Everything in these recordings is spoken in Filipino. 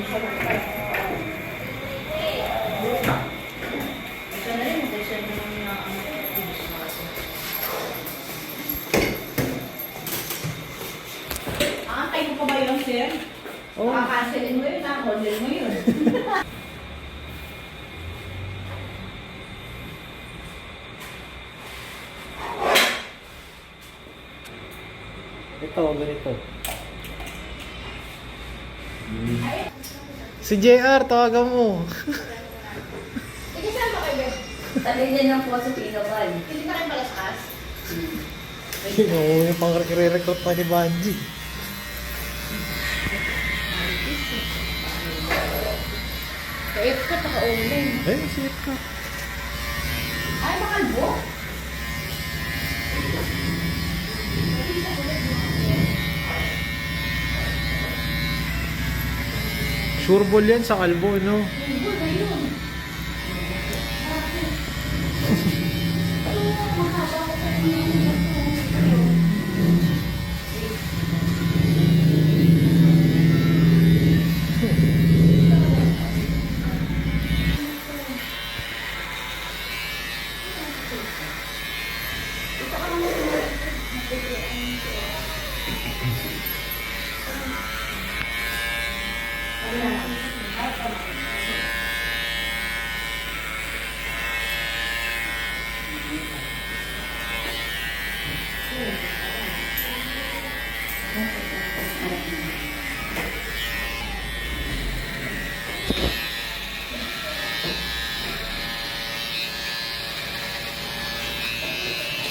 Kayo pa ba yun, sir? Oo. Kakancelin mo yun, order mo yun. Ito, ganito. Si JR, tawagan mo. Sige, saan ba kayo? Talinin lang po sa Pinoval. Hindi pa rin palaskas? Yung pang-recruit pa ni Banji. Kaya ka, taka-online. Ay, siyet ka. Ay, makalbo? Sure ball yan sa kalbo, no? Linggo na yun.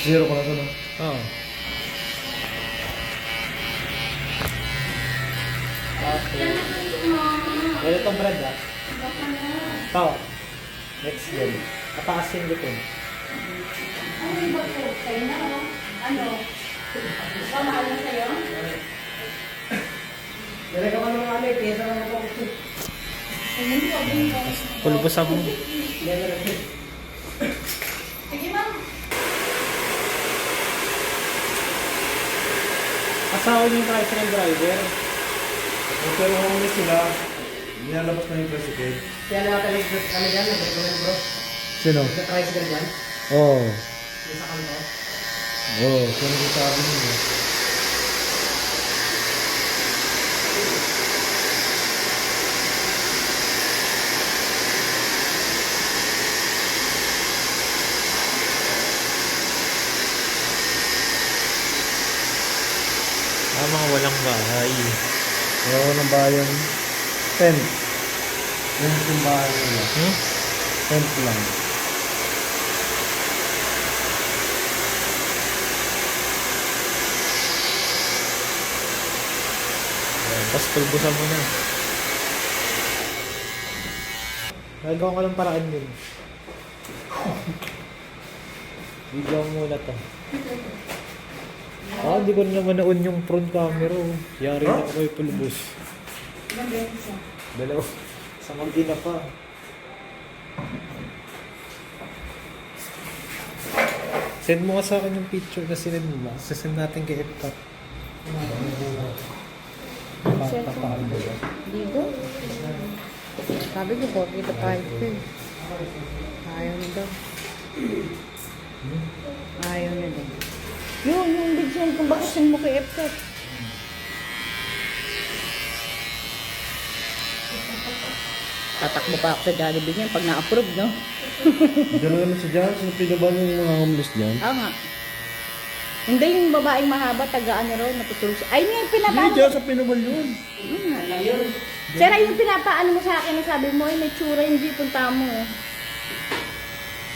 Zero ko na ito, no? Oo. Okay. Ganito bread, ha? Ito. Next gen. Kataas yung luto. Ano yung ba po? Sa'yo na, no? Ano? Pamahal na sa'yo? Dala ka pa ng ano, pesa lang ako. Tingin ko, bingo. Pulbusan mo. Sige, ma'am. Asawa niyo yung tricycle driver. Pero homeless sila, nilalabas na yung tricycle. Kaya nakatalig kami dyan, nag-recommend bro. Sino? Sa tricycle dyan, Oo. yung sa kanto. Oo, sino yung sabi niyo? Mga walang bahay. Wala ko ng bayan. Tent. Yan yung bahay nila. Tent lang. Tapos pulbusan mo na. Nagawa ko lang paraan din. Video mo muna to. Hindi ko naman na-on yung front camera. Yari na ako yung pulbus. Dalawa. Sa magina pa. Send mo ka sa akin yung picture na sinend mo. Sasend natin kay Epcot. Papaan mo ba? Dito? Sabi ko, 40 to 5 eh. Ayaw na daw. Ayaw na daw. Yung big send kung bakit send mo kay Epcot. Tatakbo pa ako sa Jollibee niyan pag na-approve, no? Diyan naman siya dyan. Sino ba yung mga homeless dyan? Nga. Hindi yung babaeng mahaba, tagaan niya raw, natutulog siya. Ay, yung Hindi, pinapaano. dyan sa Pinabal yun. Sir, ay yung pinapaano mo sa akin, sabi mo, ay may tsura yung jeep, punta mo.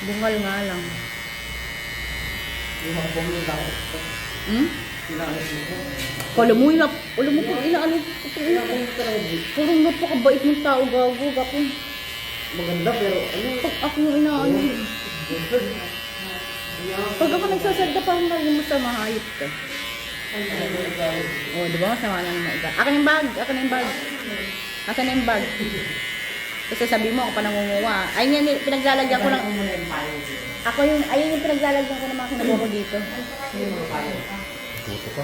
Bungal nga lang. Yung mga bumili ako. Hmm? Kala mo, alam mo kung inaano, parang napakabait ng tao, gago, ako. Maganda pero ano, Pag ako yung inaano. Pag ako nagsasalita, parang naging masama, hayop ka. Oh, di ba? Masama na naman ika. Akin yung bag, akin yung bag. Akin yung bag. Kasi sabi mo, ako pa nangunguha. Ayun yan, pinaglalagyan ko ng... Ako yung, ayun yung pinaglalagyan ko ng mga kinabuha ko dito. Puto ka.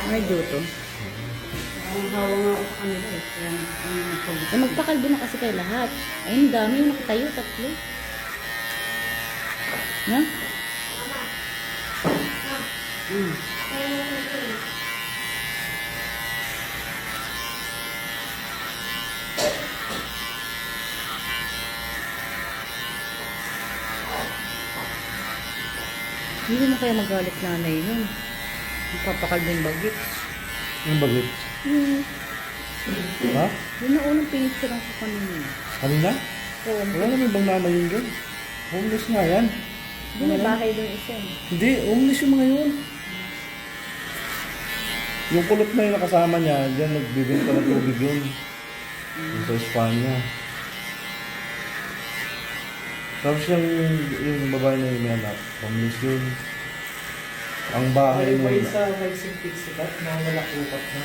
May duto. Ang hawa nga ako sa kanila eh. Kaya ang Eh, magpakalbo na kasi kayo lahat. Ay, ang dami yung nakatayo, 3. Na? Hindi mo kaya magalit nanay yun. Magpapakalbo yung bagit. Yung bagit. Ha? Yun na unang pinicture ko kanina. Kanina? Oo, Wala naman bang nanay yun dyan? Homeless nga yan. yun may bahay doon isa. Hindi, homeless yung mga yun. Yung kulot na yung nakasama niya, dyan nagbibenta ng tubig yun. Yung sa Espanya. Tapos yung babae na yung may anak, homeless yun. Ang bahay Ay, may nun, isa, may sikat na wala kupat na.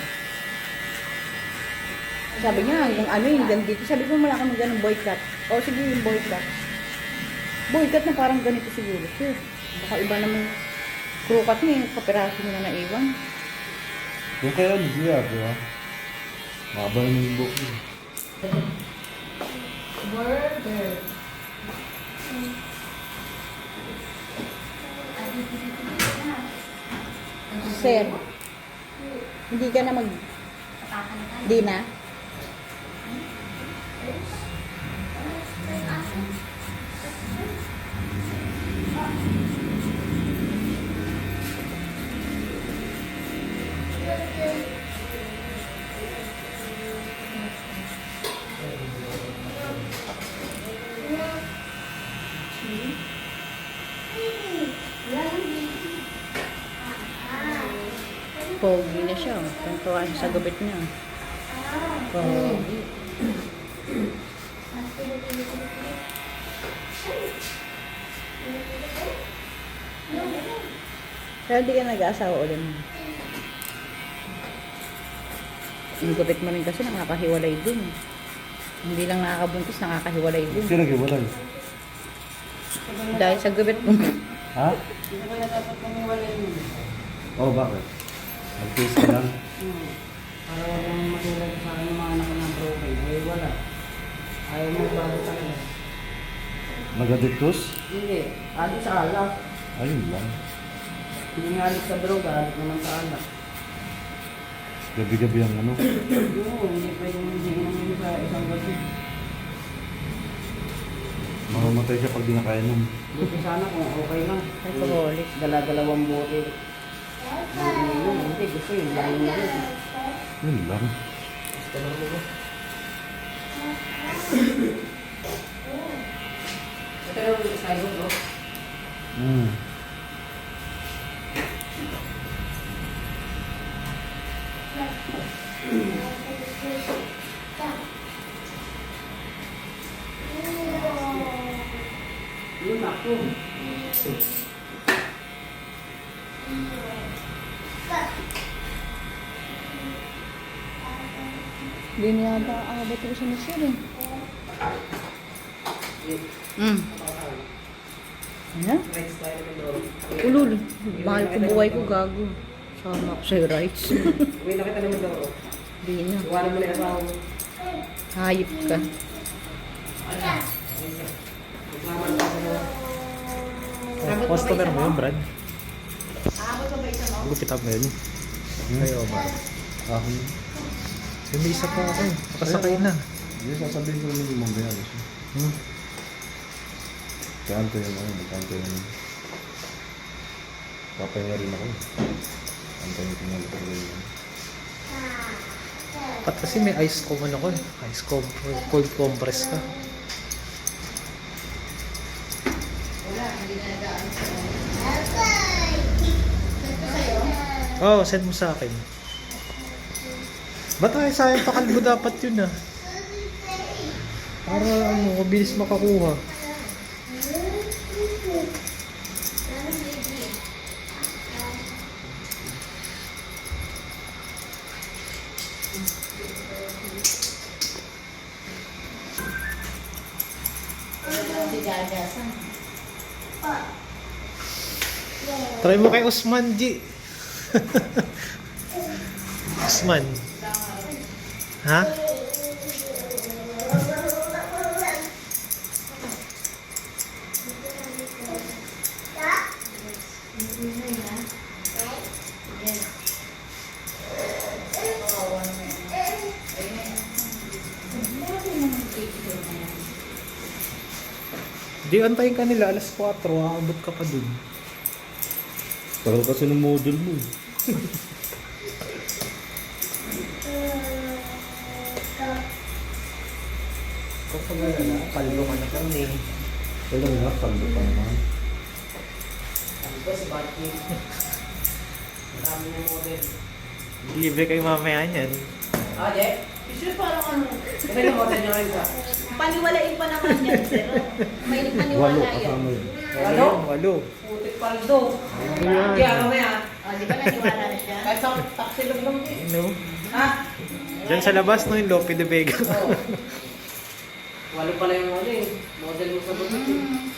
Sabi niya, yung ano yung ganito. Sabi ko wala kang ganun boycott. O sige yung boycott. Boycott na parang ganito siguro. Sure. Baka iba naman krukat niya yung kapiraso nila na iwan. yung kaya niya, di ba? Mahaba naman yung book yun. burger. Sir, hindi ka na mag... Di na? Pogi na siya. Tantuan siya sa gabit niya. Pogi. Pero di ka nag-aasawa ulit mo. Yung gabit mo rin kasi nakakahiwalay din. Hindi lang nakakabuntis, nakakahiwalay din. Sino nag-iwalay? Dahil sa gabit mo. Ha? Hindi ko kaya dapat maniwala yun. Oh, bakit? Nag-taste ka lang? Para walang matulad sa akin yung mga anak ko ng broken. Ay, wala. Ayaw mo bago sa akin. Nag-addictus? Hindi. Alit sa alak. Ayun lang. Hindi nga alit sa droga, alit naman sa alak. Gabi-gabi ang ano. Oo, hindi pwedeng hindi naman sa isang gabi. Mamamatay siya pag di nakainom. Buti sana kung okay lang. Alcoholic. Dala-dalawang bote. Hindi, gusto yun. Lalo na yun. Yun lang. Ito yung sayo, bro. Hmm. Yun ako. Hindi niya yata aabot ko siya ni Sir eh. Ano? Rights tayo ng bro. Ulul. Mahal ko buhay ko, gago. Sama ko sa'yo, rights. May nakita naman daw ako. Hindi na. Iwanan mo na yung asawa mo. Hayop ka. Maman pa sa mga. Customer mo yun, Brad? Aabot pa ba isa mo? Gupitan mo yun. Kayo ba? Ako. May isa pa ako. Nakasakay na. Hindi, sasabihin ko naman yung mga bayan. Hmm. Kanto yun, kanto yun. Papahinga rin ako. Kanto yung tingali ko rin. Pat kasi may ice cold ano ko eh. Ice cold, cold compress ka. Oo, oh, send mo sa akin. Ba't tayo sayang pakalbo dapat yun ah? Para ano, mabilis makakuha. Try mo kay Usman, G. Usman. Ha? Di antayin ka nila, alas 4, aabot ka pa dun. Tagal kasi ng model mo. Kung pag-alala, paldo ka na kami. Kailan nga, tando pa naman. Sabi ko si Batman. Marami ng model. Libre kayo mamaya niyan. Ah, Jack? Sure, parang ano. Kaya yung model niya ngayon ka. Paniwalain pa naman yan, pero may Walo, paniwala yun. kasama yun. Walo? Walo. Putik paldo. Yan. Kaya ano yan? Di ba naniwala na siya? Kahit sa taxi lang lang din. No? Ha? Diyan sa labas, no, yung Lope de Vega. Oo. Walo pala yung ano eh. Model mo sa butik eh.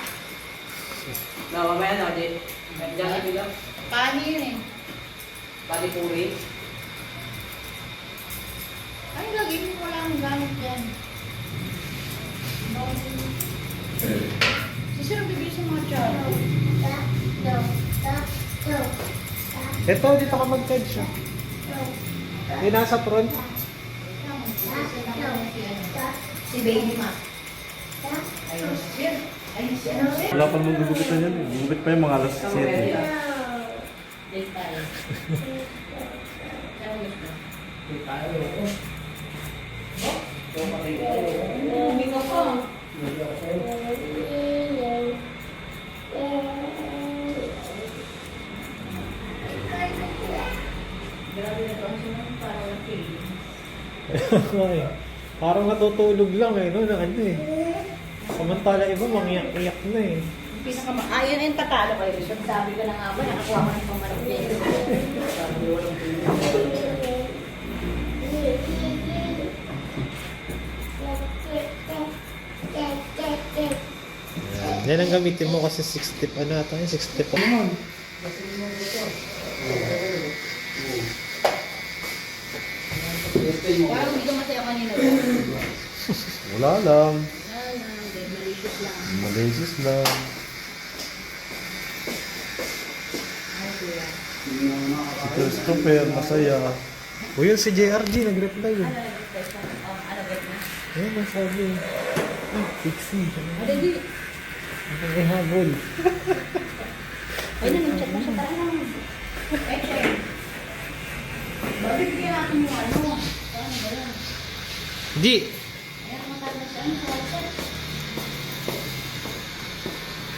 Mamaya na, Jack. Diyan na bilang. Paano yun eh? Panipuri. Ay, lagi mo wala ang gamit dyan. Si Sir bigay sa mga tsara. Ito, dito ka mag-charge siya. Yung nasa front. Si Baby Mac. Ayun, Sir. Ayun, si ano, Sir? Wala pa mong gugupitan yan. Gugupit pa yung mga alas 7. Date tayo. Saan gusto? Hindi tayo. Oo, patay ka. Umuwi ka pa. Hindi ako sa'yo. Grabe na to ang sunod para walang feeling. Ay, parang natutulog lang eh, no? Na ano eh. Samantala iba, mangiyak-iyak na eh. Ayun yung tatalo kayo. Sabi ko na nga ba, nakakuha ko ng pamanok niya. Yan ang gamitin mo kasi 6 tip. Ano ata yun? 6 tip. Parang hindi ka masaya kanina. Wala lang. Malicious lang. Malaysis lang. Si Christopher, masaya. O yun, si JRG nag-reply yun. Ano bet na? Ayun, nasabi. Ah, Pixie. Ano di? Ang ihabol. Ay, nag-chat na siya talaga. Eh, check. Bakit bigyan natin yung ano? Paano ba yan? Di! Ayan, matanda siya. Ano sa WhatsApp?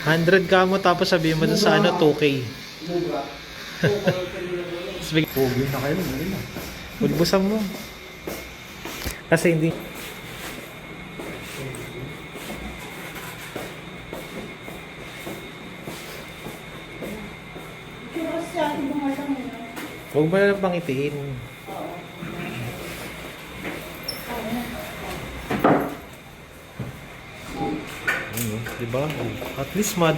100 ka mo tapos sabihin mo dun sa ano, 2K. Mura. Tapos bigyan. Pogi na kayo. Ngayon na. Bulbusan mo. Kasi hindi. Tsura sa akin mga lang. Huwag mo na lang pangitiin. Ano, diba? At least mother.